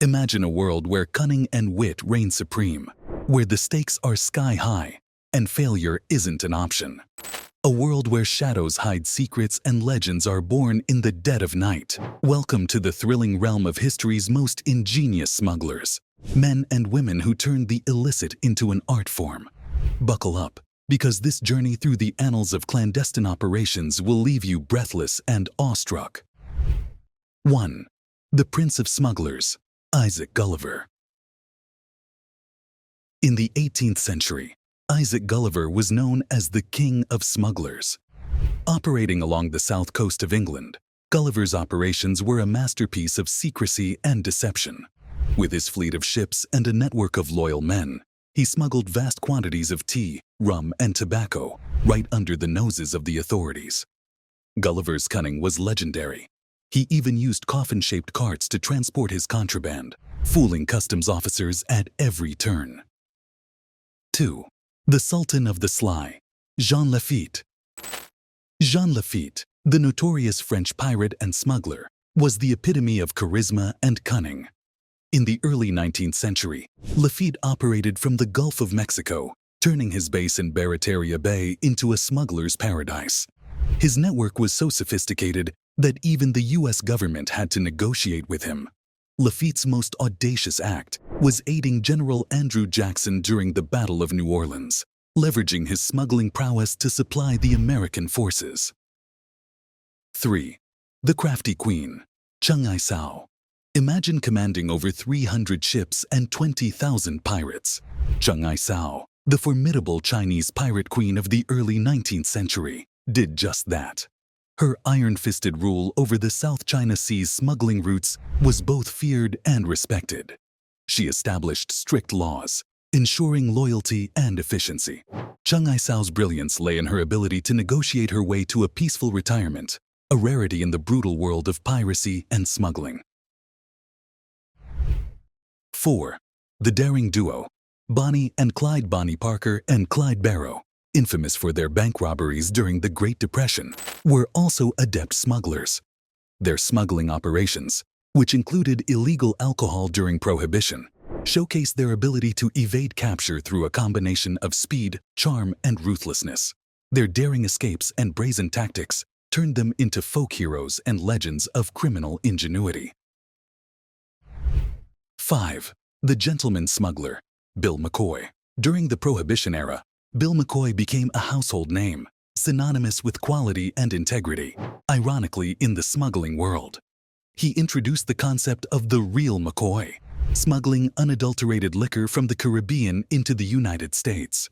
Imagine a world where cunning and wit reign supreme, where the stakes are sky high and failure isn't an option. A world where shadows hide secrets and legends are born in the dead of night. Welcome to the thrilling realm of history's most ingenious smugglers, men and women who turned the illicit into an art form. Buckle up, because this journey through the annals of clandestine operations will leave you breathless and awestruck. 1. The Prince of Smugglers, Isaac Gulliver. In the 18th century, Isaac Gulliver was known as the King of Smugglers. Operating along the south coast of England, Gulliver's operations were a masterpiece of secrecy and deception. With his fleet of ships and a network of loyal men, he smuggled vast quantities of tea, rum, and tobacco right under the noses of the authorities. Gulliver's cunning was legendary. He even used coffin-shaped carts to transport his contraband, fooling customs officers at every turn. 2. The Sultan of the Sly, Jean Lafitte. Jean Lafitte, the notorious French pirate and smuggler, was the epitome of charisma and cunning. In the early 19th century, Lafitte operated from the Gulf of Mexico, turning his base in Barataria Bay into a smuggler's paradise. His network was so sophisticated that even the U.S. government had to negotiate with him. Lafitte's most audacious act was aiding General Andrew Jackson during the Battle of New Orleans, leveraging his smuggling prowess to supply the American forces. 3. The Crafty Queen, Cheng Ai Sao. Imagine commanding over 300 ships and 20,000 pirates. Cheng Ai Sao, the formidable Chinese pirate queen of the early 19th century, did just that. Her iron-fisted rule over the South China Sea's smuggling routes was both feared and respected. She established strict laws, ensuring loyalty and efficiency. Cheng Ai Sao's brilliance lay in her ability to negotiate her way to a peaceful retirement, a rarity in the brutal world of piracy and smuggling. 4. The daring duo, Bonnie and Clyde. Bonnie Parker and Clyde Barrow, infamous for their bank robberies during the Great Depression, were also adept smugglers. Their smuggling operations, which included illegal alcohol during Prohibition, showcased their ability to evade capture through a combination of speed, charm, and ruthlessness. Their daring escapes and brazen tactics turned them into folk heroes and legends of criminal ingenuity. 5. The gentleman smuggler, Bill McCoy. During the Prohibition era, Bill McCoy became a household name, synonymous with quality and integrity, ironically in the smuggling world. He introduced the concept of the real McCoy, smuggling unadulterated liquor from the Caribbean into the United States.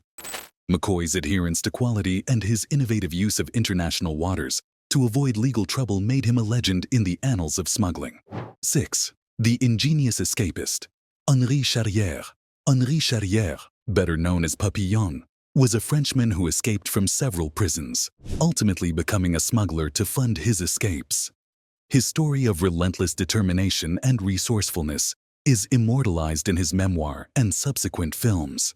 McCoy's adherence to quality and his innovative use of international waters to avoid legal trouble made him a legend in the annals of smuggling. 6. The ingenious escapist, Henri Charrière. Henri Charrière, better known as Papillon, was a Frenchman who escaped from several prisons, ultimately becoming a smuggler to fund his escapes. His story of relentless determination and resourcefulness is immortalized in his memoir and subsequent films.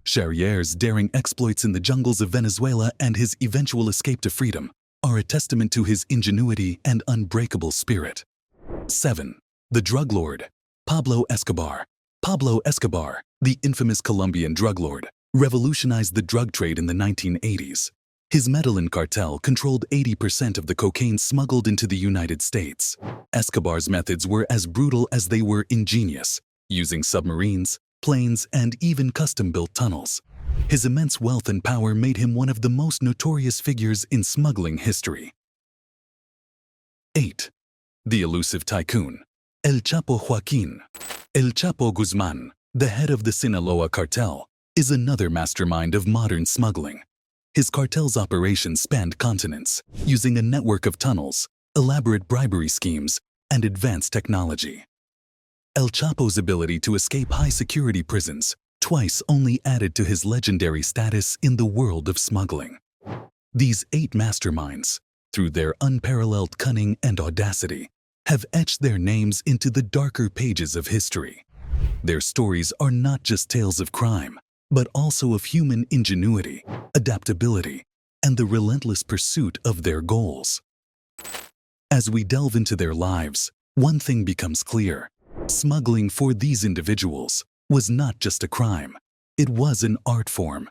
Charrière's daring exploits in the jungles of Venezuela and his eventual escape to freedom are a testament to his ingenuity and unbreakable spirit. 7. The drug lord, Pablo Escobar. Pablo Escobar, the infamous Colombian drug lord, revolutionized the drug trade in the 1980s. His Medellin cartel controlled 80% of the cocaine smuggled into the United States. Escobar's methods were as brutal as they were ingenious, using submarines, planes, and even custom-built tunnels. His immense wealth and power made him one of the most notorious figures in smuggling history. 8. The elusive tycoon, El Chapo Joaquin. El Chapo Guzman, the head of the Sinaloa cartel, is another mastermind of modern smuggling. His cartel's operations spanned continents, using a network of tunnels, elaborate bribery schemes, and advanced technology. El Chapo's ability to escape high-security prisons twice only added to his legendary status in the world of smuggling. These 8 masterminds, through their unparalleled cunning and audacity, have etched their names into the darker pages of history. Their stories are not just tales of crime, but also of human ingenuity, adaptability, and the relentless pursuit of their goals. As we delve into their lives, one thing becomes clear: Smuggling for these individuals was not just a crime. It was an art form,